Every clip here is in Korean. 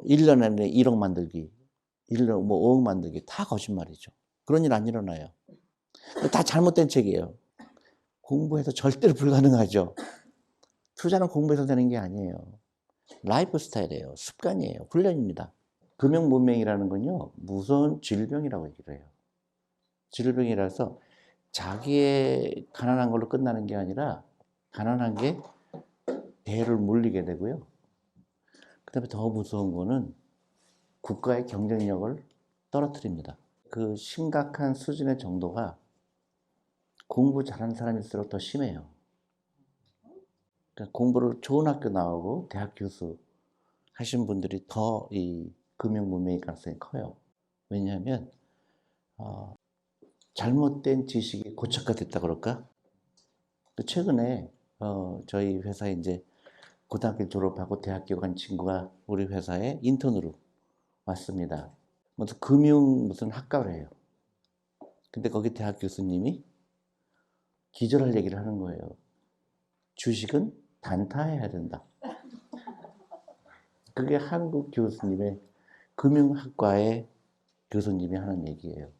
1년 안에 1억 만들기, 1년 뭐 5억 만들기 다 거짓말이죠. 그런 일 안 일어나요. 다 잘못된 책이에요. 공부해서 절대로 불가능하죠. 투자는 공부해서 되는 게 아니에요. 라이프 스타일이에요. 습관이에요. 훈련입니다. 금융문맹이라는 건요, 무서운 질병이라고 얘기를 해요. 질병이라서 자기의 가난한 걸로 끝나는 게 아니라 가난한 게 대를 물리게 되고요. 그다음에 더 무서운 거는 국가의 경쟁력을 떨어뜨립니다. 그 심각한 수준의 정도가 공부 잘하는 사람일수록 더 심해요. 그러니까 공부를 좋은 학교 나오고 대학 교수 하신 분들이 더 이 금융문맹일 가능성이 커요. 왜냐하면 잘못된 지식이 고착화됐다 그럴까? 최근에 저희 회사에 이제 고등학교 졸업하고 대학교 간 친구가 우리 회사에 인턴으로 왔습니다. 무슨 금융 무슨 학과를 해요. 근데 거기 대학 교수님이 기절할 얘기를 하는 거예요. 주식은 단타해야 된다. 그게 한국 교수님의 금융학과의 교수님이 하는 얘기예요.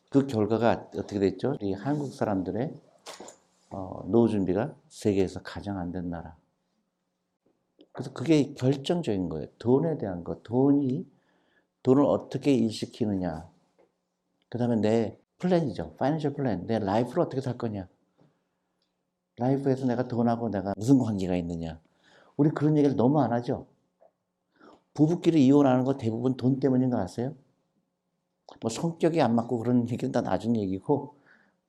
그 결과가 어떻게 됐죠? 이 한국 사람들의 노후 준비가 세계에서 가장 안 된 나라. 그래서 그게 결정적인 거예요. 돈에 대한 것, 돈을 어떻게 일시키느냐. 그 다음에 내 플랜이죠. 파이낸셜 플랜. 내 라이프를 어떻게 살 거냐. 라이프에서 내가 돈하고 내가 무슨 관계가 있느냐. 우리 그런 얘기를 너무 안 하죠. 부부끼리 이혼하는 거 대부분 돈 때문인 거 아세요? 뭐 성격이 안 맞고 그런 얘기는 다 나중 얘기고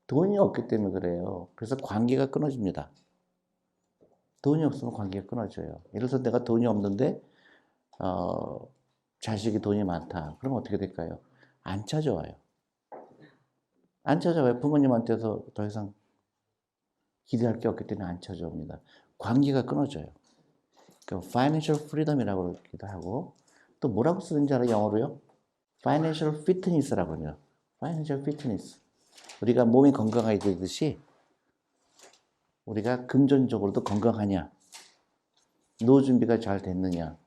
돈이 없기 때문에 그래요. 그래서 관계가 끊어집니다. 돈이 없으면 관계가 끊어져요. 예를 들어서 내가 돈이 없는데 자식이 돈이 많다. 그럼 어떻게 될까요? 안 찾아와요. 안 찾아와요. 부모님한테서 더 이상 기대할 게 없기 때문에 안 찾아옵니다. 관계가 끊어져요. 그 financial freedom이라고 하기도 하고 또 뭐라고 쓰는지 알아요? 영어로요? financial fitness라고 해요. financial fitness. 우리가 몸이 건강하게 되듯이 우리가 금전적으로도 건강하냐, 노후 준비가 잘 됐느냐,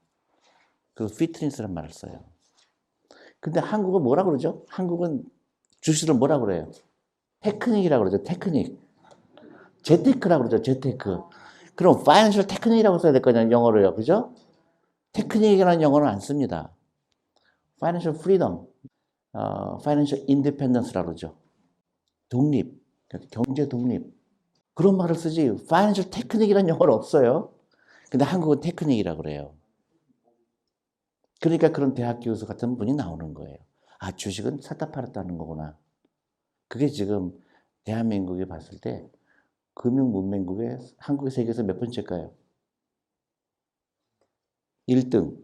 그 피트니스란 말을 써요. 근데 한국은 뭐라 그러죠? 한국은 주식을 뭐라 그래요? 테크닉이라고 그러죠. 테크닉. 재테크라고 그러죠. 재테크. 그럼 파이낸셜 테크닉이라고 써야 될 거잖아요. 영어로요. 그죠? 테크닉이라는 영어는 안 씁니다. 파이낸셜 프리덤, 파이낸셜 인디펜던스라고 그러죠. 독립, 경제 독립. 그런 말을 쓰지 파이낸셜 테크닉이라는 영어는 없어요. 근데 한국은 테크닉이라고 그래요. 그러니까 그런 대학 교수 같은 분이 나오는 거예요. 아, 주식은 샀다 팔았다는 거구나. 그게 지금 대한민국이 봤을 때 금융 문맹국에 한국의 세계에서 몇 번째일까요? 1등.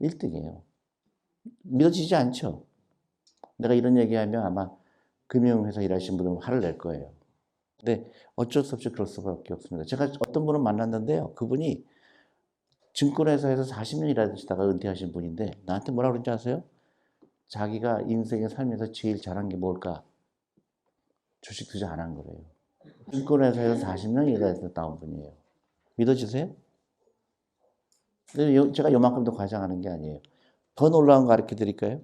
1등이에요. 믿어지지 않죠? 내가 이런 얘기하면 아마 금융회사 일하시는 분들은 화를 낼 거예요. 근데 어쩔 수 없이 그럴 수밖에 없습니다. 제가 어떤 분을 만났는데요. 그분이 증권회사에서 40년 일하시다가 은퇴하신 분인데 나한테 뭐라 그런지 아세요? 자기가 인생에 살면서 제일 잘한 게 뭘까? 주식 투자 안 한 거래요. 증권회사에서 40년 일해서 나온 분이에요. 믿어지세요? 제가 요만큼도 과장하는 게 아니에요. 더 놀라운 거 가르쳐 드릴까요?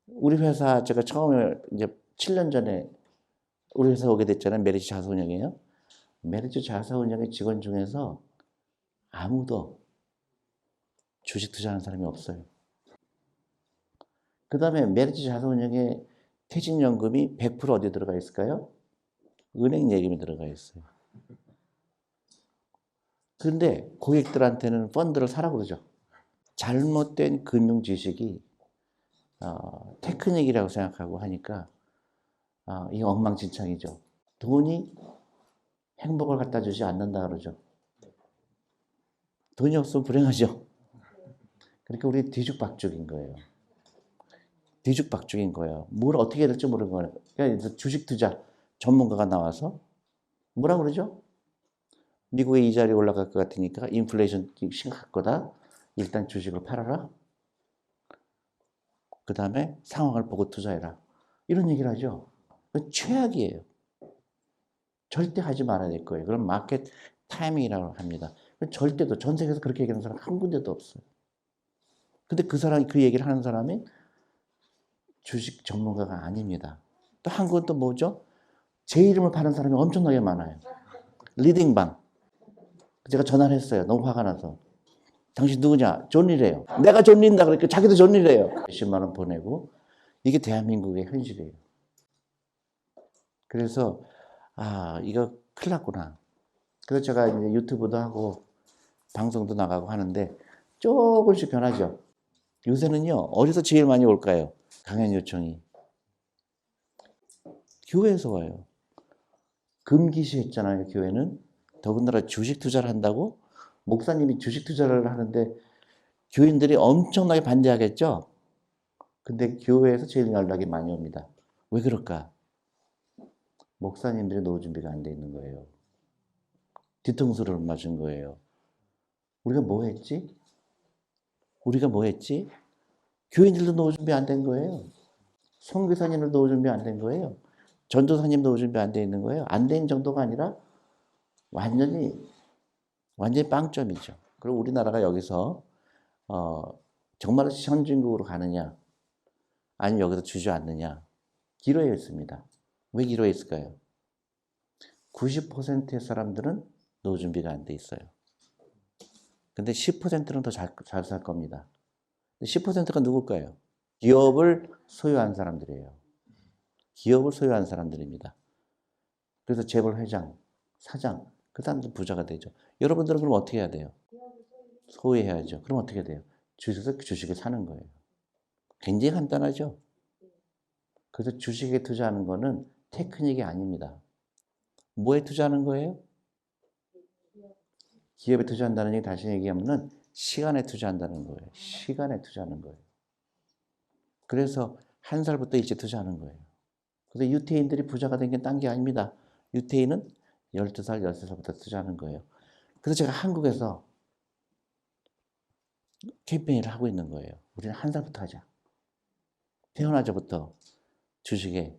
우리 회사 제가 처음에 이제 7년 전에 우리 회사 오게 됐잖아요. 메리츠 자산운용이에요. 메리츠 자산운용의 직원 중에서 아무도 주식 투자하는 사람이 없어요. 그 다음에 메리츠 자산운용의 퇴직연금이 100% 어디에 들어가 있을까요? 은행 예금에 들어가 있어요. 그런데 고객들한테는 펀드를 사라고 그러죠. 잘못된 금융 지식이 테크닉이라고 생각하고 하니까 이게 엉망진창이죠. 돈이 행복을 갖다 주지 않는다 그러죠. 돈이 없으면 불행하죠. 그러니까 우리 뒤죽박죽인 거예요. 뒤죽박죽인 거예요. 뭘 어떻게 해야 될지 모르는 거예요. 그러니까 주식 투자 전문가가 나와서 뭐라 그러죠? 미국의 이자율이 올라갈 것 같으니까 인플레이션 심각할 거다. 일단 주식을 팔아라. 그 다음에 상황을 보고 투자해라. 이런 얘기를 하죠. 최악이에요. 절대 하지 말아야 될 거예요. 그럼 마켓 타이밍이라고 합니다. 절대도 전 세계에서 그렇게 얘기하는 사람 한 군데도 없어요. 근데 그 사람이 그 얘기를 하는 사람이 주식 전문가가 아닙니다. 또 한국은 또 뭐죠? 제 이름을 파는 사람이 엄청나게 많아요. 리딩방. 제가 전화를 했어요. 너무 화가 나서. 당신 누구냐? 존리래요. 내가 존리인다 그러니까 자기도 존리래요. 몇십만 원 보내고 이게 대한민국의 현실이에요. 그래서 이거 큰일 났구나. 그래서 제가 이제 유튜브도 하고 방송도 나가고 하는데 조금씩 변하죠. 요새는요. 어디서 제일 많이 올까요? 강연 요청이. 교회에서 와요. 금기시 했잖아요. 교회는. 더군다나 주식 투자를 한다고? 목사님이 주식 투자를 하는데 교인들이 엄청나게 반대하겠죠? 근데 교회에서 제일 연락이 많이 옵니다. 왜 그럴까? 목사님들이 노후 준비가 안 돼 있는 거예요. 뒤통수를 맞은 거예요. 우리가 뭐 했지? 교인들도 노후 준비 안 된 거예요. 선교사님들 노후 준비 안 된 거예요. 전도사님 노후 준비 안 돼 있는 거예요. 안 된 정도가 아니라 완전히 빵점이죠. 그리고 우리나라가 여기서 정말 선진국으로 가느냐, 아니면 여기서 주저앉느냐, 기로에 있습니다. 왜 기로에 있을까요? 90%의 사람들은 노후 준비가 안 돼 있어요. 근데 10%는 더 잘 살 겁니다. 10%가 누굴까요? 기업을 소유한 사람들이에요. 기업을 소유한 사람들입니다. 그래서 재벌 회장, 사장, 그 사람들 부자가 되죠. 여러분들은 그럼 어떻게 해야 돼요? 소유해야죠. 그럼 어떻게 돼요? 주식을 사는 거예요. 굉장히 간단하죠. 그래서 주식에 투자하는 거는 테크닉이 아닙니다. 뭐에 투자하는 거예요? 기업에 투자한다는 얘기 다시 얘기하면은 시간에 투자한다는 거예요. 시간에 투자하는 거예요. 그래서 한 살부터 일찍 투자하는 거예요. 그래서 유태인들이 부자가 된 게 딴 게 아닙니다. 유태인은 12살, 13살부터 투자하는 거예요. 그래서 제가 한국에서 캠페인을 하고 있는 거예요. 우리는 한 살부터 하자. 태어나자부터 주식에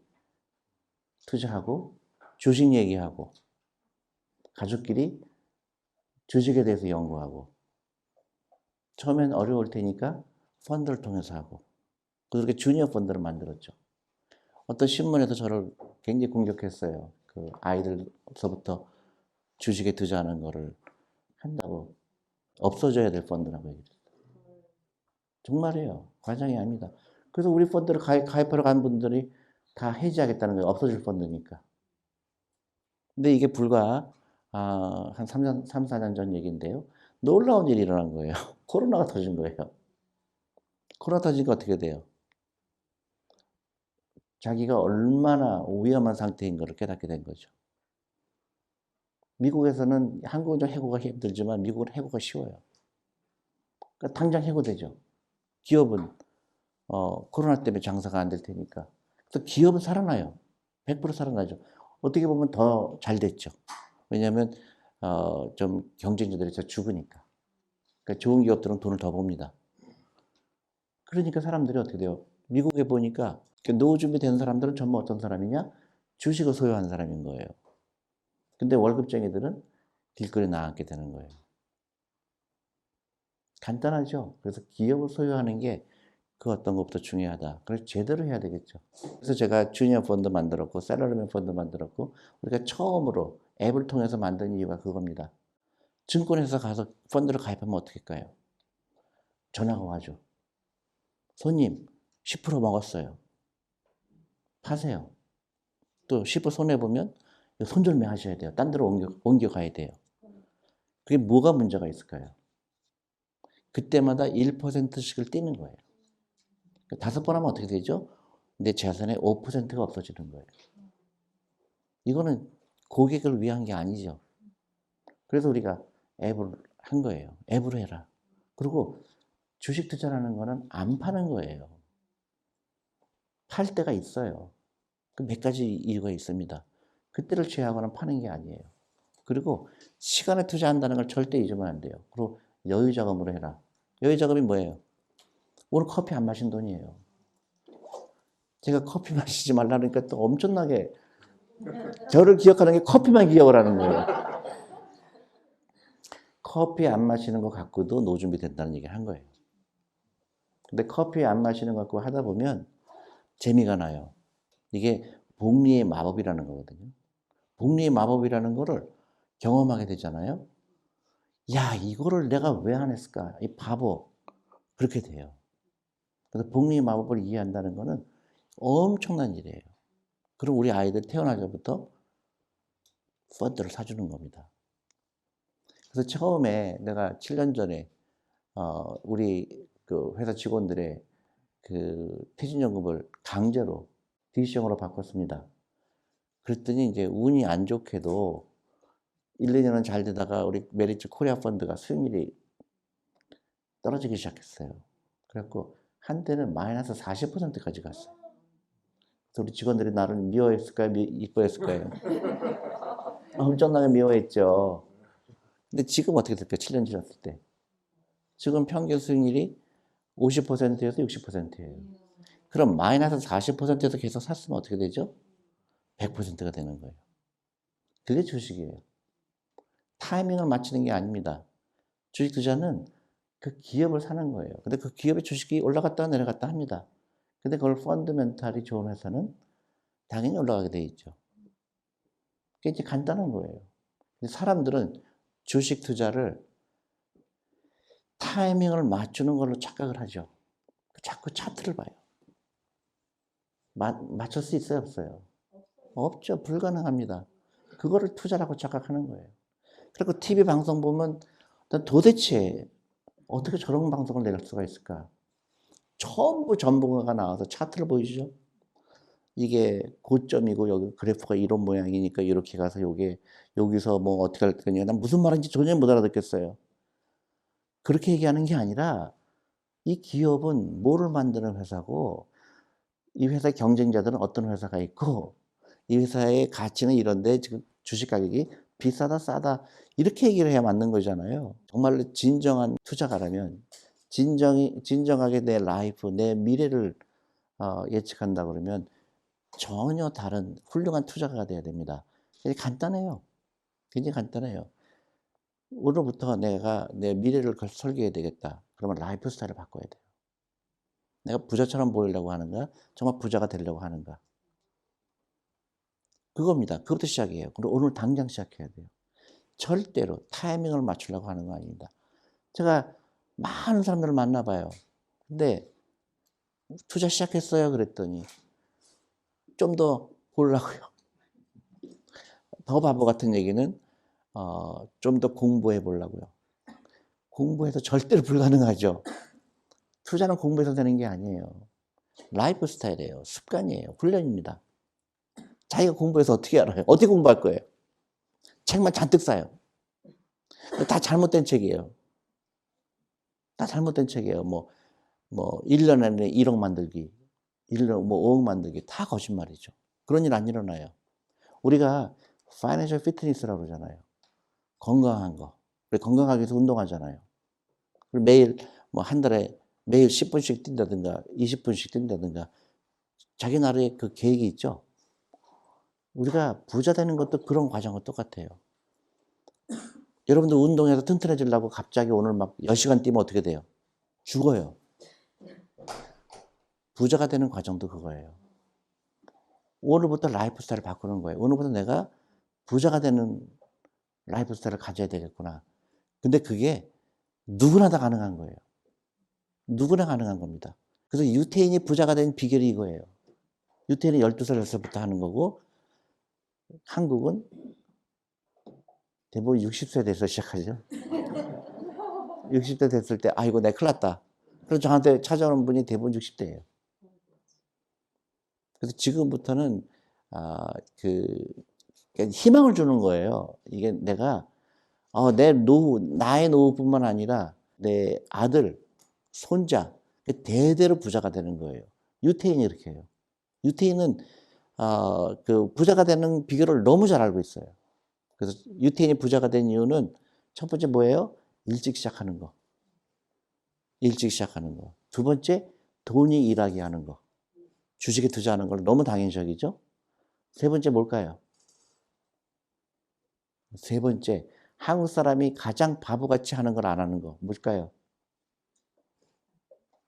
투자하고 주식 얘기하고 가족끼리 주식에 대해서 연구하고 처음엔 어려울 테니까 펀드를 통해서 하고 그렇게 주니어 펀드를 만들었죠. 어떤 신문에서 저를 굉장히 공격했어요. 그 아이들서부터 주식에 투자하는 거를 한다고 없어져야 될 펀드라고 얘기했어요. 정말이에요. 과장이 아닙니다. 그래서 우리 펀드를 가입하러 간 분들이 다 해지하겠다는 거예요. 없어질 펀드니까. 근데 이게 불과 한 3, 4년 전 얘기인데요. 놀라운 일이 일어난 거예요. 코로나가 터진 거예요. 코로나 터지니까 어떻게 돼요? 자기가 얼마나 위험한 상태인 것을 깨닫게 된 거죠. 미국에서는 한국은 좀 해고가 힘들지만 미국은 해고가 쉬워요. 그러니까 당장 해고되죠. 기업은 코로나 때문에 장사가 안 될 테니까. 그래서 기업은 살아나요. 100% 살아나죠. 어떻게 보면 더 잘 됐죠. 왜냐하면 좀 경쟁자들이 더 죽으니까. 그러니까 좋은 기업들은 돈을 더 봅니다. 그러니까 사람들이 어떻게 돼요? 미국에 보니까 노후 준비된 사람들은 전부 어떤 사람이냐? 주식을 소유한 사람인 거예요. 근데 월급쟁이들은 길거리에 나앉게 되는 거예요. 간단하죠? 그래서 기업을 소유하는 게 그 어떤 것부터 중요하다. 그래서 제대로 해야 되겠죠. 그래서 제가 주니어 펀드 만들었고 셀러리맨 펀드 만들었고 우리가 처음으로 앱을 통해서 만든 이유가 그겁니다. 증권회사 가서 펀드를 가입하면 어떻게 할까요? 전화가 와죠. 손님 10% 먹었어요. 파세요. 또 10% 손해보면 손절매 하셔야 돼요. 딴 데로 옮겨가야 돼요. 그게 뭐가 문제가 있을까요? 그때마다 1%씩을 떼는 거예요. 5번 하면 어떻게 되죠? 내 재산의 5%가 없어지는 거예요. 이거는 고객을 위한 게 아니죠. 그래서 우리가 앱을 한 거예요. 앱으로 해라. 그리고 주식 투자라는 거는 안 파는 거예요. 팔 때가 있어요. 그 몇 가지 이유가 있습니다. 그때를 취하거나 파는 게 아니에요. 그리고 시간에 투자한다는 걸 절대 잊으면 안 돼요. 그리고 여유자금으로 해라. 여유자금이 뭐예요? 오늘 커피 안 마신 돈이에요. 제가 커피 마시지 말라니까 또 엄청나게 저를 기억하는 게 커피만 기억을 하는 거예요. 커피 안 마시는 거 갖고도 노후 준비 된다는 얘기를 한 거예요. 근데 커피 안 마시는 거 갖고 하다 보면 재미가 나요. 이게 복리의 마법이라는 거거든요. 복리의 마법이라는 거를 경험하게 되잖아요. 야, 이거를 내가 왜 안 했을까? 이 바보. 그렇게 돼요. 그래서 복리의 마법을 이해한다는 거는 엄청난 일이에요. 그럼 우리 아이들 태어나자부터 펀드를 사주는 겁니다. 그래서 처음에 내가 7년 전에 우리 그 회사 직원들의 그 퇴직연금을 강제로 DC형으로 바꿨습니다. 그랬더니 이제 운이 안 좋게도 1, 2년은 잘 되다가 우리 메리츠 코리아 펀드가 수익률이 떨어지기 시작했어요. 그래갖고 한때는 마이너스 40%까지 갔어요. 그래서 우리 직원들이 나를 미워했을까요? 이뻐했을까요? 엄청나게 미워했죠. 근데 지금 어떻게 될까요? 7년 지났을 때. 지금 평균 수익률이 50%에서 60%예요. 그럼 마이너스 40%에서 계속 샀으면 어떻게 되죠? 100%가 되는 거예요. 그게 주식이에요. 타이밍을 맞추는 게 아닙니다. 주식 투자는 그 기업을 사는 거예요. 근데 그 기업의 주식이 올라갔다 내려갔다 합니다. 근데 그걸 펀드멘탈이 좋은 회사는 당연히 올라가게 돼 있죠. 그게 이제 간단한 거예요. 근데 사람들은 주식 투자를 타이밍을 맞추는 걸로 착각을 하죠. 자꾸 차트를 봐요. 맞출 수 있어요, 없어요? 없죠. 불가능합니다. 그거를 투자라고 착각하는 거예요. 그리고 TV 방송 보면 도대체 어떻게 저런 방송을 낼 수가 있을까? 전부 전문가가 나와서 차트를 보여주죠. 이게 고점이고 여기 그래프가 이런 모양이니까 이렇게 가서 여기서 뭐 어떻게 할 거냐. 난 무슨 말인지 전혀 못 알아듣겠어요. 그렇게 얘기하는 게 아니라 이 기업은 뭐를 만드는 회사고 이 회사의 경쟁자들은 어떤 회사가 있고 이 회사의 가치는 이런데 지금 주식 가격이 비싸다 싸다 이렇게 얘기를 해야 맞는 거잖아요. 정말로 진정한 투자가라면 진정하게 내 라이프, 내 미래를 예측한다 그러면 전혀 다른 훌륭한 투자가가 돼야 됩니다. 간단해요. 굉장히 간단해요. 오늘부터 내가 내 미래를 설계해야 되겠다. 그러면 라이프 스타일을 바꿔야 돼요. 내가 부자처럼 보이려고 하는가? 정말 부자가 되려고 하는가? 그겁니다. 그것부터 시작이에요. 그리고 오늘 당장 시작해야 돼요. 절대로 타이밍을 맞추려고 하는 거 아닙니다. 제가 많은 사람들을 만나봐요. 근데 투자 시작했어요. 그랬더니 좀 더 보려고요. 더 바보 같은 얘기는 좀 더 공부해 보려고요. 공부해서 절대로 불가능하죠. 투자는 공부해서 되는 게 아니에요. 라이프 스타일이에요. 습관이에요. 훈련입니다. 자기가 공부해서 어떻게 알아요? 어떻게 공부할 거예요? 책만 잔뜩 사요. 다 잘못된 책이에요. 다 잘못된 책이에요. 뭐 1년 안에 1억 만들기, 1년 뭐 5억 만들기 다 거짓말이죠. 그런 일 안 일어나요. 우리가 파이낸셜 피트니스라고 그러잖아요. 건강한 거. 우리 건강하기 위해서 운동하잖아요. 그리고 매일 뭐 한 달에 매일 10분씩 뛴다든가 20분씩 뛴다든가 자기 나름의 그 계획이 있죠. 우리가 부자 되는 것도 그런 과정과 똑같아요. 여러분들 운동해서 튼튼해지려고 갑자기 오늘 막 10시간 뛰면 어떻게 돼요? 죽어요. 부자가 되는 과정도 그거예요. 오늘부터 라이프 스타일을 바꾸는 거예요. 오늘부터 내가 부자가 되는 라이프 스타일을 가져야 되겠구나. 근데 그게 누구나 다 가능한 거예요. 누구나 가능한 겁니다. 그래서 유태인이 부자가 된 비결이 이거예요. 유태인은 12살, 13살부터 하는 거고 한국은 대부분 60세 돼서 시작하죠. 60대 됐을 때 아이고 내가 큰일 났다. 그래서 저한테 찾아오는 분이 대부분 60대예요. 그래서 지금부터는 희망을 주는 거예요. 이게 내가 나의 노후뿐만 아니라 내 아들, 손자 대대로 부자가 되는 거예요. 유태인이 이렇게 해요. 유태인은 그 부자가 되는 비결을 너무 잘 알고 있어요. 그래서 유태인이 부자가 된 이유는 첫 번째 뭐예요? 일찍 시작하는 거. 일찍 시작하는 거. 두 번째, 돈이 일하게 하는 거. 주식에 투자하는 걸 너무 당연시하죠. 세 번째 뭘까요? 세 번째, 한국 사람이 가장 바보같이 하는 걸 안 하는 거 뭘까요?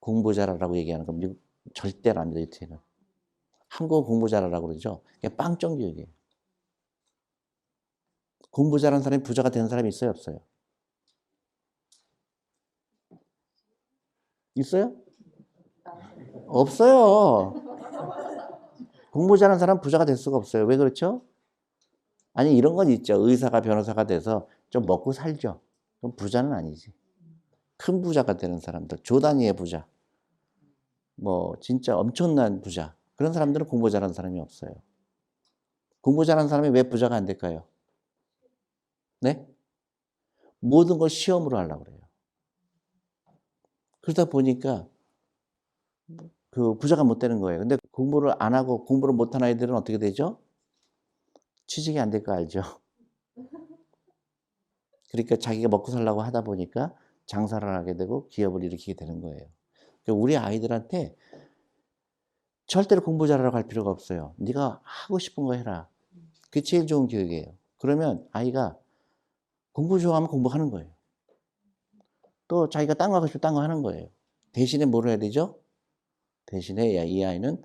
공부 잘하라고 얘기하는 거 미국 절대로 안 돼요. 유태인은. 한국어 공부 잘하라고 그러죠. 그게 빵점 교육이에요. 공부 잘하는 사람이 부자가 되는 사람이 있어요, 없어요? 있어요? 없어요. 공부 잘하는 사람 부자가 될 수가 없어요. 왜 그렇죠? 아니 이런 건 있죠. 의사가 변호사가 돼서 좀 먹고 살죠. 그럼 부자는 아니지. 큰 부자가 되는 사람들, 조 단위의 부자, 뭐 진짜 엄청난 부자 그런 사람들은 공부 잘하는 사람이 없어요. 공부 잘하는 사람이 왜 부자가 안 될까요? 네? 모든 걸 시험으로 하려고 그래요. 그러다 보니까 그 부자가 못 되는 거예요. 근데 공부를 안 하고 공부를 못한 아이들은 어떻게 되죠? 취직이 안 될 거 알죠? 그러니까 자기가 먹고 살려고 하다 보니까 장사를 하게 되고 기업을 일으키게 되는 거예요. 그러니까 우리 아이들한테 절대로 공부 잘하라고 할 필요가 없어요. 네가 하고 싶은 거 해라. 그게 제일 좋은 교육이에요. 그러면 아이가 공부 좋아하면 공부하는 거예요. 또 자기가 딴 거 하고 싶으면 딴 거 하는 거예요. 대신에 뭘 해야 되죠? 대신에 이 아이는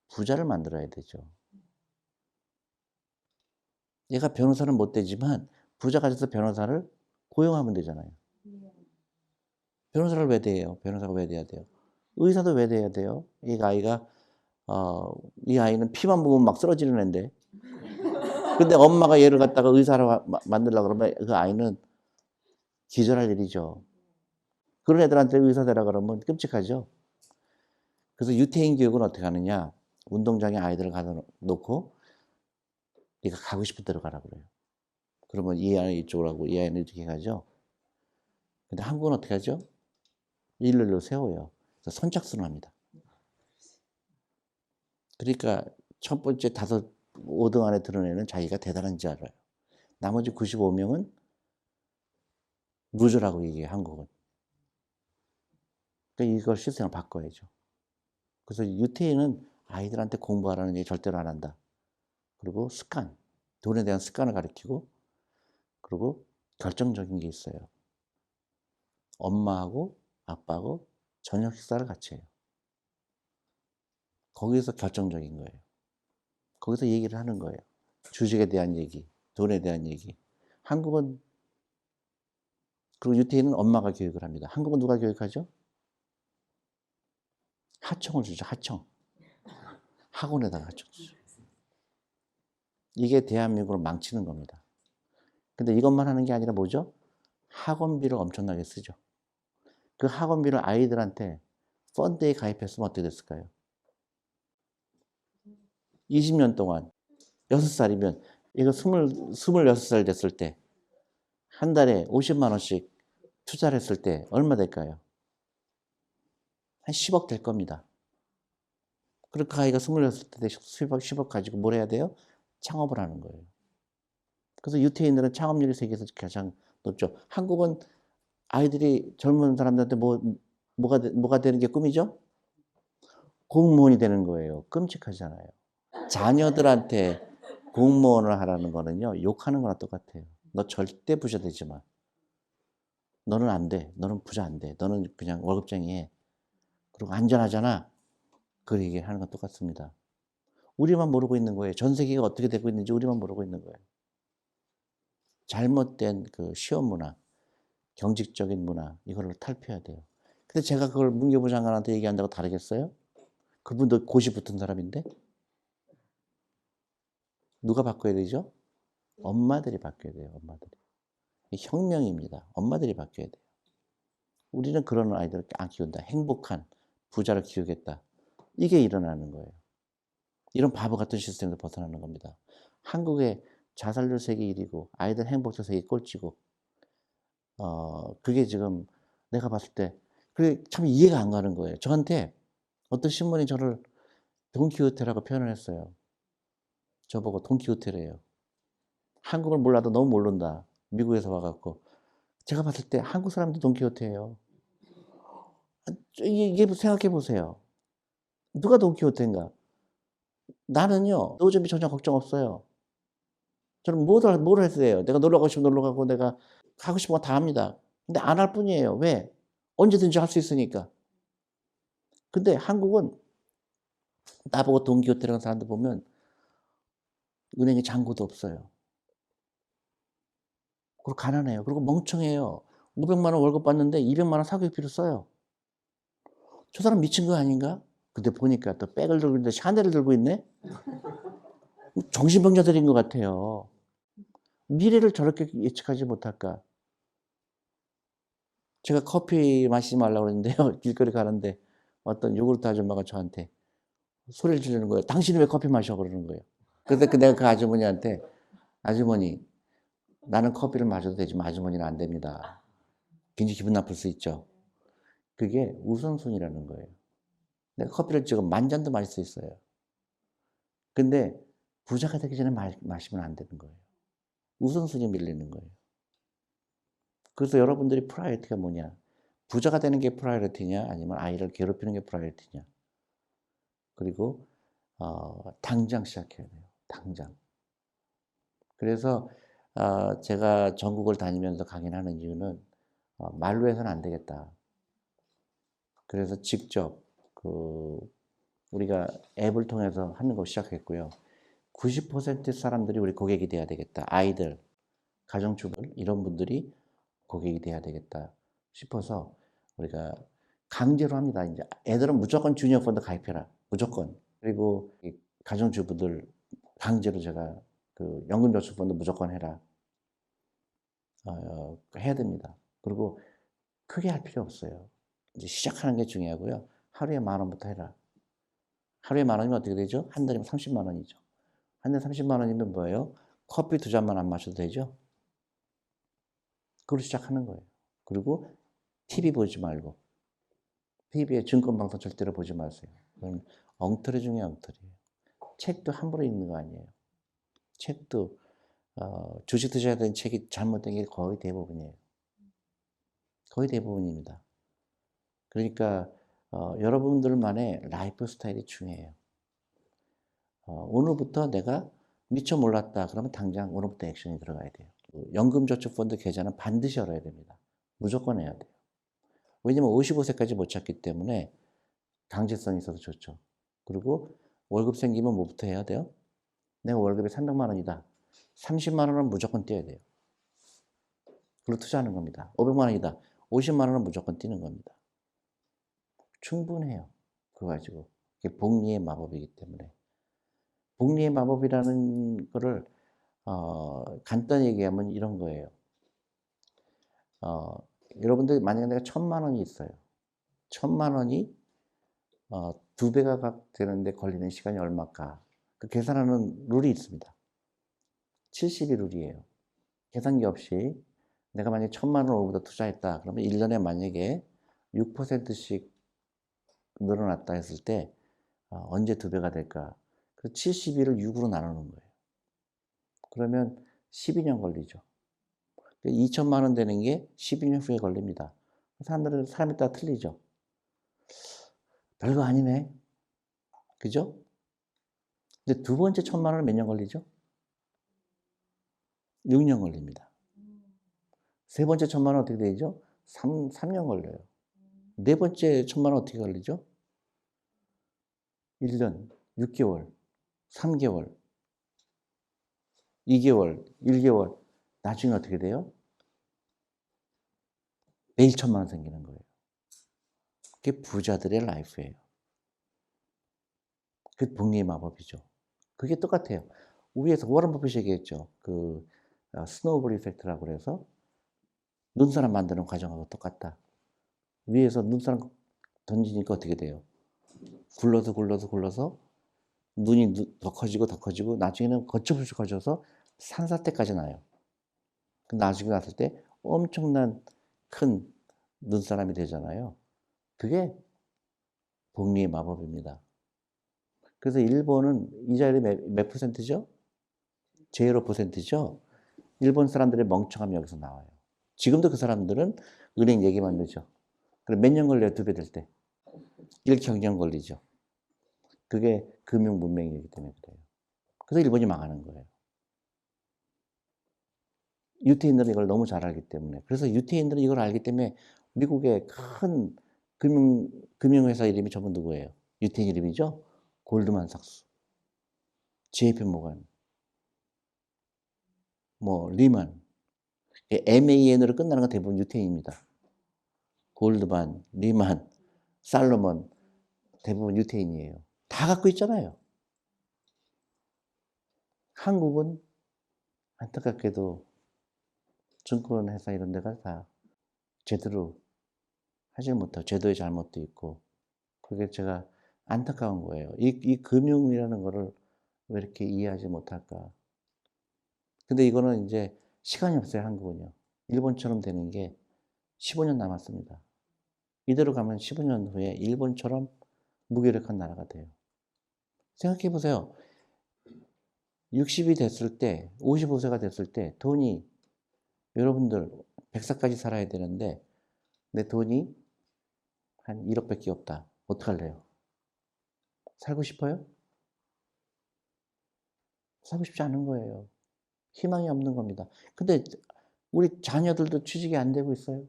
부자를 만들어야 되죠. 얘가 변호사는 못 되지만 부자가 돼서 변호사를 고용하면 되잖아요. 변호사를 왜 돼요? 변호사가 왜 돼야 돼요? 의사도 왜 돼야 돼요? 이 아이가 이 아이는 피만 보면 막 쓰러지는 애인데 근데 엄마가 얘를 갖다가 의사로 만들려고 그러면 그 아이는 기절할 일이죠. 그런 애들한테 의사 되라 그러면 끔찍하죠. 그래서 유태인 교육은 어떻게 하느냐? 운동장에 아이들을 가다 놓고 네가 가고 싶은 대로 가라 그래요. 그러면 이 아이는 이쪽으로 하고 이 아이는 이렇게 가죠. 근데 한국은 어떻게 하죠? 일렬로 세워요. 그래서 선착순을 합니다. 그러니까 첫 번째 5등 안에 드는 애는 자기가 대단한 줄 알아요. 나머지 95명은 루저라고 얘기해요, 한국은. 그러니까 이걸 시스템을 바꿔야죠. 그래서 유태인은 아이들한테 공부하라는 얘기 절대로 안 한다. 그리고 습관, 돈에 대한 습관을 가르치고, 그리고 결정적인 게 있어요. 엄마하고 아빠하고 저녁 식사를 같이 해요. 거기서 결정적인 거예요. 거기서 얘기를 하는 거예요. 주식에 대한 얘기, 돈에 대한 얘기. 한국은, 그리고 유태인은 엄마가 교육을 합니다. 한국은 누가 교육하죠? 하청을 주죠, 하청. 학원에다가 하청 주죠. 이게 대한민국을 망치는 겁니다. 근데 이것만 하는 게 아니라 뭐죠? 학원비를 엄청나게 쓰죠. 그 학원비를 아이들한테 펀드에 가입했으면 어떻게 됐을까요? 20년 동안 6살이면 이거 26살 됐을 때 한 달에 50만 원씩 투자를 했을 때 얼마 될까요? 한 10억 될 겁니다. 그러니까 그 아이가 26살 때 10억 가지고 뭘 해야 돼요? 창업을 하는 거예요. 그래서 유태인들은 창업률이 세계에서 가장 높죠. 한국은 아이들이 젊은 사람들한테 뭐가 되는 게 꿈이죠? 공무원이 되는 거예요. 끔찍하잖아요. 자녀들한테 공무원을 하라는 거는요, 욕하는 거랑 똑같아요. 너 절대 부자 되지 마. 너는 안 돼. 너는 부자 안 돼. 너는 그냥 월급쟁이 해. 그리고 안전하잖아. 그 얘기하는 건 똑같습니다. 우리만 모르고 있는 거예요. 전 세계가 어떻게 되고 있는지 우리만 모르고 있는 거예요. 잘못된 그 시험 문화, 경직적인 문화, 이거를 탈피해야 돼요. 근데 제가 그걸 문교부 장관한테 얘기한다고 다르겠어요? 그분도 고시 붙은 사람인데? 누가 바꿔야 되죠? 엄마들이 바뀌어야 돼요, 엄마들이. 혁명입니다. 엄마들이 바뀌어야 돼요. 우리는 그런 아이들을 안 키운다. 행복한 부자를 키우겠다. 이게 일어나는 거예요. 이런 바보 같은 시스템에서 벗어나는 겁니다. 한국의 자살률 세계 1위고 아이들 행복도 세계 꼴찌고 그게 지금 내가 봤을 때 그게 참 이해가 안 가는 거예요. 저한테 어떤 신문이 저를 돈키호테라고 표현을 했어요. 저보고 돈키호테래요. 한국을 몰라도 너무 모른다. 미국에서 와갖고. 제가 봤을 때 한국 사람도 돈키호테예요. 이게 생각해 보세요. 누가 돈키호테인가? 나는요, 노점이 전혀 걱정 없어요. 저는 뭘 해도 돼요. 내가 놀러 가고 싶으면 놀러 가고 내가 하고 싶은 거 다 합니다. 근데 안 할 뿐이에요. 왜? 언제든지 할 수 있으니까. 근데 한국은 나보고 돈키호테라는 사람들 보면 은행에 잔고도 없어요. 그리고 가난해요. 그리고 멍청해요. 500만 원 월급 받는데 200만 원 사교육비로 써요. 저 사람 미친 거 아닌가? 근데 보니까 또 백을 들고 있는데 샤넬을 들고 있네? 정신병자들인 것 같아요. 미래를 저렇게 예측하지 못할까? 제가 커피 마시지 말라고 그랬는데요. 길거리 가는데 어떤 요구르트 아줌마가 저한테 소리를 지르는 거예요. 당신이 왜 커피 마셔? 그러는 거예요. 그래서 내가 그 아주머니한테 아주머니, 나는 커피를 마셔도 되지만 아주머니는 안 됩니다. 굉장히 기분 나쁠 수 있죠. 그게 우선순위라는 거예요. 내가 커피를 지금 만 잔도 마실 수 있어요. 근데 부자가 되기 전에 마시면 안 되는 거예요. 우선순위에 밀리는 거예요. 그래서 여러분들이 프라이어티가 뭐냐? 부자가 되는 게 프라이어티냐? 아니면 아이를 괴롭히는 게 프라이어티냐? 그리고 당장 시작해야 돼요. 당장. 그래서 제가 전국을 다니면서 강연하는 이유는 말로 해서는 안 되겠다. 그래서 직접 우리가 앱을 통해서 하는 거 시작했고요. 90% 사람들이 우리 고객이 돼야 되겠다. 아이들, 가정주부 이런 분들이 고객이 돼야 되겠다 싶어서 우리가 강제로 합니다. 이제 애들은 무조건 주니어 펀드 가입해라. 무조건. 그리고 이 가정주부들 강제로 제가 연금저축펀드 무조건 해라. 해야 됩니다. 그리고 크게 할 필요 없어요. 이제 시작하는 게 중요하고요. 하루에 10,000원부터 해라. 하루에 10,000원이면 어떻게 되죠? 한 달이면 30만 원이죠. 한 달에 30만 원이면 뭐예요? 커피 2잔만 안 마셔도 되죠? 그걸로 시작하는 거예요. 그리고 TV 보지 말고. TV에 증권방송 절대로 보지 마세요. 그건 엉터리 중에 엉터리예요. 책도 함부로 읽는 거 아니에요. 책도 주식 투자해야 되는 책이 잘못된 게 거의 대부분이에요. 거의 대부분입니다. 그러니까 여러분들만의 라이프 스타일이 중요해요. 오늘부터 내가 미처 몰랐다. 그러면 당장 오늘부터 액션이 들어가야 돼요. 연금저축펀드 계좌는 반드시 열어야 됩니다. 무조건 해야 돼요. 왜냐면 55세까지 못 찾기 때문에 강제성이 있어서 좋죠. 그리고 월급 생기면 뭐부터 해야 돼요? 내가 월급이 300만 원이다. 30만 원은 무조건 떼야 돼요. 그걸로 투자하는 겁니다. 500만 원이다. 50만 원은 무조건 떼는 겁니다. 충분해요. 그거 가지고. 그게 복리의 마법이기 때문에. 복리의 마법이라는 거를 간단히 얘기하면 이런 거예요. 여러분들 만약에 내가 1,000만 원이 있어요. 1,000만 원이 2배가 되는데 걸리는 시간이 얼마일까? 그 계산하는 룰이 있습니다. 70이 룰이에요. 계산기 없이 내가 만약에 1,000만 원 오늘부터 투자했다. 그러면 1년에 만약에 6%씩 늘어났다 했을 때 언제 2배가 될까? 그 72를 6으로 나누는 거예요. 그러면 12년 걸리죠. 2천만 원 되는 게 12년 후에 걸립니다. 사람에 따라 틀리죠. 별거 아니네. 그죠? 근데 두 번째 1,000만 원은 몇 년 걸리죠? 6년 걸립니다. 세 번째 1,000만 원 어떻게 되죠? 3년 걸려요. 네 번째 1,000만 원 어떻게 걸리죠? 1년, 6개월, 3개월, 2개월, 1개월. 나중에 어떻게 돼요? 매일 1,000만 원 생기는 거예요. 그게 부자들의 라이프예요. 그게 복리의 마법이죠. 그게 똑같아요. 위에서 워런 버핏이 얘기했죠. 스노우볼 이펙트라고 그래서 눈사람 만드는 과정하고 똑같다. 위에서 눈사람 던지니까 어떻게 돼요? 굴러서 눈이 더 커지고 더 커지고 나중에는 거쳐없이 커져서 산사태까지 나요. 나중에 났을 때 엄청난 큰 눈사람이 되잖아요. 그게 복리의 마법입니다. 그래서 일본은 이자율이 몇 퍼센트죠? 제로 퍼센트죠? 일본 사람들의 멍청함이 여기서 나와요. 지금도 그 사람들은 은행 얘기만 넣죠. 그럼 몇 년 걸려요? 2배 될 때. 1경년 걸리죠. 그게 금융 문맹이기 때문에 그래요. 그래서 일본이 망하는 거예요. 유태인들은 이걸 너무 잘 알기 때문에. 그래서 유태인들은 이걸 알기 때문에 미국의 큰 금융회사 이름이 전부 누구예요? 유태인 이름이죠? 골드만삭스, JP 모건, 뭐 리만. MAN으로 끝나는 건 대부분 유태인입니다. 골드만, 리만, 살로몬 대부분 유태인이에요. 다 갖고 있잖아요. 한국은 안타깝게도 증권회사 이런 데가 다 제대로 하지 못하고 제도의 잘못도 있고, 그게 제가 안타까운 거예요. 이 금융이라는 거를 왜 이렇게 이해하지 못할까. 근데 이거는 이제 시간이 없어요, 한국은요. 일본처럼 되는 게 15년 남았습니다. 이대로 가면 15년 후에 일본처럼 무기력한 나라가 돼요. 생각해 보세요. 60이 됐을 때, 55세가 됐을 때 돈이, 여러분들 100살까지 살아야 되는데 내 돈이 한 1억밖에 없다. 어떡할래요? 살고 싶어요? 살고 싶지 않은 거예요. 희망이 없는 겁니다. 근데 우리 자녀들도 취직이 안 되고 있어요.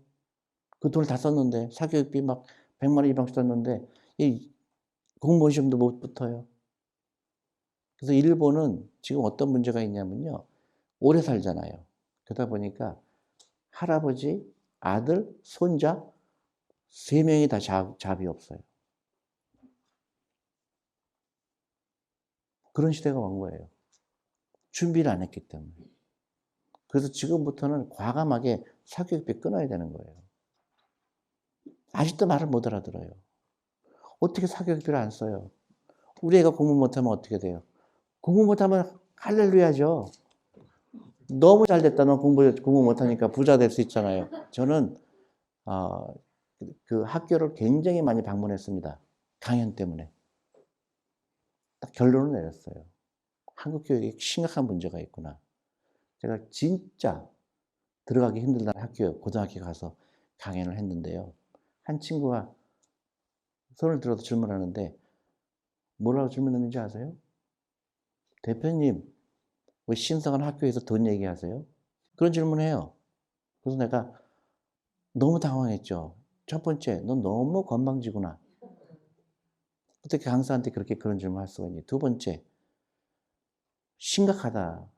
그 돈을 다 썼는데, 사교육비 막 100만 원, 200만 원 썼는데 이 공무원 시험도 못 붙어요. 그래서 일본은 지금 어떤 문제가 있냐면요. 오래 살잖아요. 그러다 보니까 할아버지, 아들, 손자 3명이 다 잡이 없어요. 그런 시대가 온 거예요. 준비를 안 했기 때문에. 그래서 지금부터는 과감하게 사교육비 끊어야 되는 거예요. 아직도 말을 못 알아들어요. 어떻게 사교육비를 안 써요? 우리 애가 공부 못하면 어떻게 돼요? 공부 못하면 할렐루야죠. 너무 잘 됐다. 너 공부 못하니까 부자 될 수 있잖아요. 저는 그 학교를 굉장히 많이 방문했습니다. 강연 때문에. 딱 결론을 내렸어요. 한국 교육에 심각한 문제가 있구나. 제가 진짜 들어가기 힘들다는 학교, 고등학교 가서 강연을 했는데요. 한 친구가 손을 들어서 질문하는데 뭐라고 질문했는지 아세요? 대표님, 왜 신성한 학교에서 돈 얘기하세요? 그런 질문을 해요. 그래서 내가 너무 당황했죠. 첫 번째, 넌 너무 건방지구나. 어떻게 강사한테 그런 질문 할 수가 있니? 두 번째, 심각하다.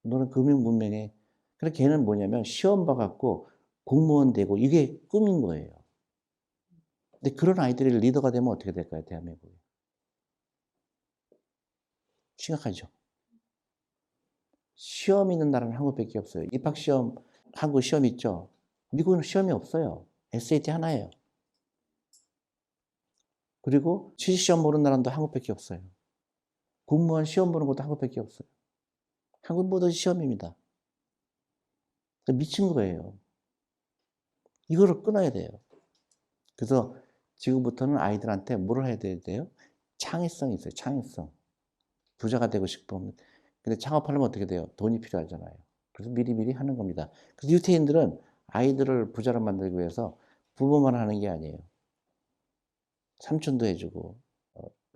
너는 금융 문맹에. 그래, 걔는 뭐냐면 시험 봐갖고 공무원 되고 이게 꿈인 거예요. 근데 그런 아이들이 리더가 되면 어떻게 될까요, 대한민국에? 심각하죠. 시험 있는 나라는 한국밖에 없어요. 입학시험, 한국 시험 있죠? 미국은 시험이 없어요. SAT 하나예요. 그리고 취직시험 보는 나라도 한국밖에 없어요. 공무원 시험 보는 것도 한국밖에 없어요. 한국 모든 시험입니다. 미친 거예요. 이거를 끊어야 돼요. 그래서 지금부터는 아이들한테 뭘 해야 돼요? 창의성이 있어요. 창의성. 부자가 되고 싶으면. 근데 창업하려면 어떻게 돼요? 돈이 필요하잖아요. 그래서 미리미리 하는 겁니다. 그래서 유태인들은 아이들을 부자로 만들기 위해서 부모만 하는 게 아니에요. 삼촌도 해주고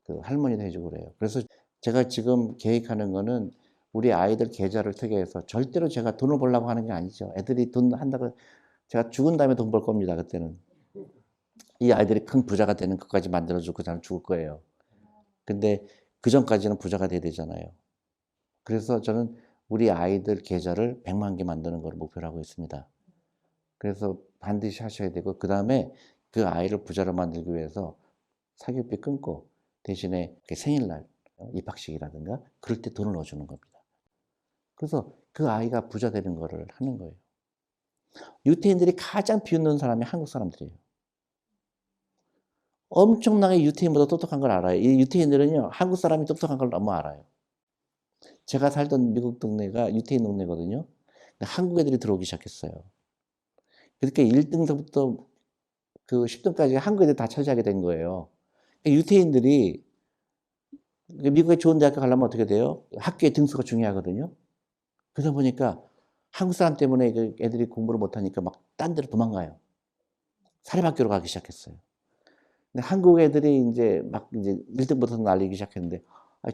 그 할머니도 해주고 그래요. 그래서 제가 지금 계획하는 거는 우리 아이들 계좌를 특이해서 절대로 제가 돈을 벌려고 하는 게 아니죠. 애들이 돈 한다고 제가 죽은 다음에 돈 벌 겁니다. 그때는. 이 아이들이 큰 부자가 되는 것까지 만들어주고 저는 죽을 거예요. 근데 그 전까지는 부자가 돼야 되잖아요. 그래서 저는 우리 아이들 계좌를 100만 개 만드는 걸 목표로 하고 있습니다. 그래서 반드시 하셔야 되고, 그 다음에 그 아이를 부자로 만들기 위해서 사교육비 끊고 대신에 생일날, 입학식이라든가 그럴 때 돈을 넣어주는 겁니다. 그래서 그 아이가 부자 되는 거를 하는 거예요. 유태인들이 가장 비웃는 사람이 한국 사람들이에요. 엄청나게 유태인보다 똑똑한 걸 알아요. 이 유태인들은요, 한국 사람이 똑똑한 걸 너무 알아요. 제가 살던 미국 동네가 유태인 동네거든요. 한국 애들이 들어오기 시작했어요. 그렇게 1등서부터 그 10등까지 한국 애들이 다 차지하게 된 거예요. 유태인들이 미국에 좋은 대학교 가려면 어떻게 돼요? 학교의 등수가 중요하거든요. 그러다 보니까 한국 사람 때문에 애들이 공부를 못하니까 막 딴 데로 도망가요. 사립학교로 가기 시작했어요. 근데 한국 애들이 이제 막 이제 1등부터 날리기 시작했는데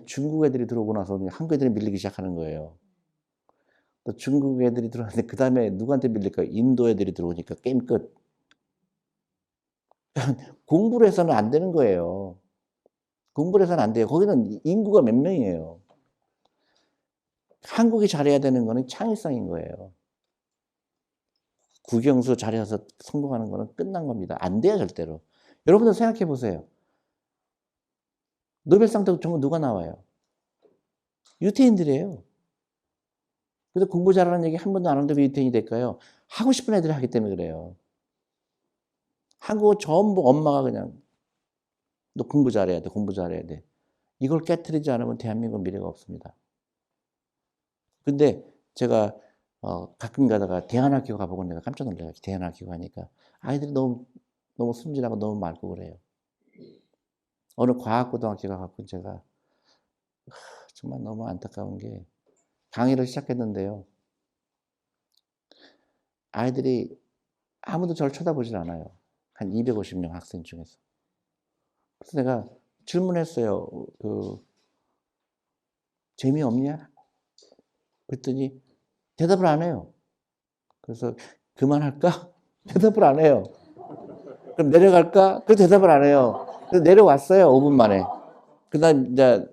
중국 애들이 들어오고 나서 한국 애들이 밀리기 시작하는 거예요. 또 중국 애들이 들어왔는데 그다음에 누구한테 밀릴까요? 인도 애들이 들어오니까 게임 끝. 공부를 해서는 안 되는 거예요. 공부를 해서는 안 돼요. 거기는 인구가 몇 명이에요. 한국이 잘해야 되는 거는 창의성인 거예요. 국영수 잘해서 성공하는 거는 끝난 겁니다. 안 돼요, 절대로. 여러분들 생각해 보세요. 노벨상도 전부 누가 나와요? 유태인들이에요. 그래서 공부 잘하는 얘기 한 번도 안 하는데 왜 유태인이 될까요? 하고 싶은 애들이 하기 때문에 그래요. 한국은 전부 엄마가 그냥 너 공부 잘해야 돼, 공부 잘해야 돼. 이걸 깨트리지 않으면 대한민국 미래가 없습니다. 근데 제가 가끔 가다가 대안학교 가보고 내가 깜짝 놀라요. 대안학교 가니까 아이들이 너무 순진하고 너무 맑고 그래요. 어느 과학고등학교 가갖고 제가 정말 너무 안타까운 게 강의를 시작했는데요. 아이들이 아무도 저를 쳐다보질 않아요. 한 250명 학생 중에서. 그래서 내가 질문했어요. 재미없냐? 그랬더니 대답을 안 해요. 그래서 그만할까? 대답을 안 해요. 그럼 내려갈까? 그 대답을 안 해요. 그래서 내려왔어요. 5분 만에. 그다음 이제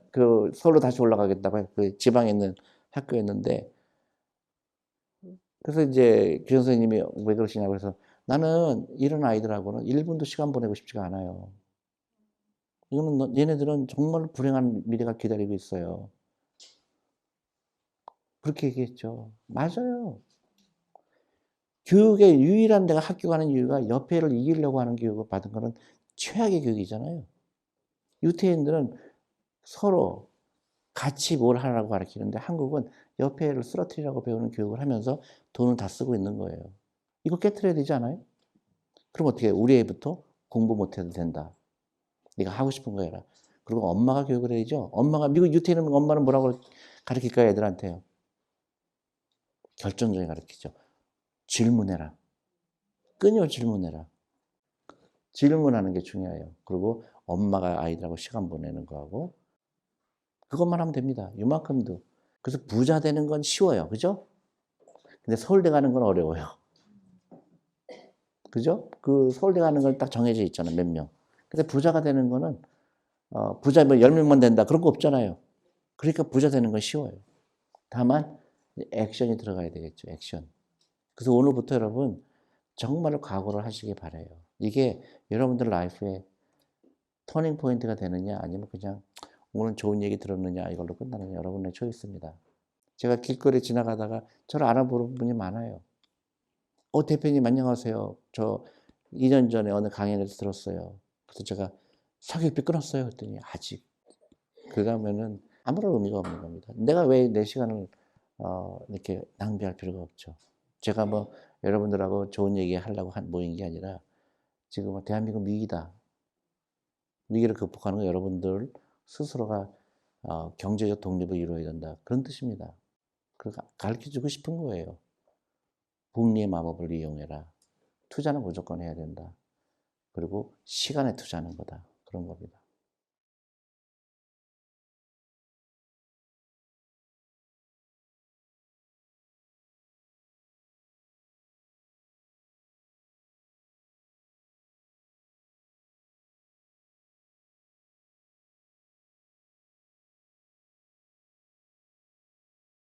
서울로 다시 올라가겠다고 그 지방에 있는 학교였는데 그래서 이제 교장 선생님이 왜 그러시냐고 해서 나는 이런 아이들하고는 1분도 시간 보내고 싶지가 않아요. 이거는 얘네들은 정말 불행한 미래가 기다리고 있어요. 그렇게 얘기했죠. 맞아요. 교육의 유일한 내가 학교 가는 이유가 옆에 애를 이기려고 하는 교육을 받은 거는 최악의 교육이잖아요. 유태인들은 서로 같이 뭘 하라고 가르치는데 한국은 옆에 애를 쓰러뜨리라고 배우는 교육을 하면서 돈을 다 쓰고 있는 거예요. 이거 깨트려야 되지 않아요? 그럼 어떻게 해요? 우리 애부터 공부 못해도 된다. 네가 하고 싶은 거 해라. 그리고 엄마가 교육을 해야죠. 미국 유태인은 엄마는 뭐라고 가르칠까요? 애들한테요. 결정적인 가르치죠. 질문해라. 끊임없이 질문해라. 질문하는 게 중요해요. 그리고 엄마가 아이들하고 시간 보내는 거하고 그것만 하면 됩니다. 요만큼도. 그래서 부자 되는 건 쉬워요. 그죠? 근데 서울대 가는 건 어려워요. 그죠? 그 서울대 가는 건 딱 정해져 있잖아요. 몇 명. 근데 부자가 되는 거는 부자 뭐 10명만 된다. 그런 거 없잖아요. 그러니까 부자 되는 건 쉬워요. 다만 액션이 들어가야 되겠죠. 액션. 그래서 오늘부터 여러분 정말로 각오를 하시기 바라요. 이게 여러분들 라이프의 터닝 포인트가 되느냐 아니면 그냥 오늘 좋은 얘기 들었느냐 이걸로 끝나느냐 여러분의 초이스입니다. 제가 길거리 지나가다가 저를 알아보는 분이 많아요. 대표님 안녕하세요. 저 2년 전에 어느 강연에서 들었어요. 그래서 제가 사교육비 끊었어요. 그랬더니 아직. 그러면은 아무런 의미가 없는 겁니다. 내가 왜 내 시간을 이렇게 낭비할 필요가 없죠. 제가 뭐 여러분들하고 좋은 얘기 하려고 모인 게 아니라 지금 대한민국 위기다. 위기를 극복하는 건 여러분들 스스로가 경제적 독립을 이루어야 된다. 그런 뜻입니다. 그러니까 가르쳐주고 싶은 거예요. 복리의 마법을 이용해라. 투자는 무조건 해야 된다. 그리고 시간에 투자하는 거다. 그런 겁니다.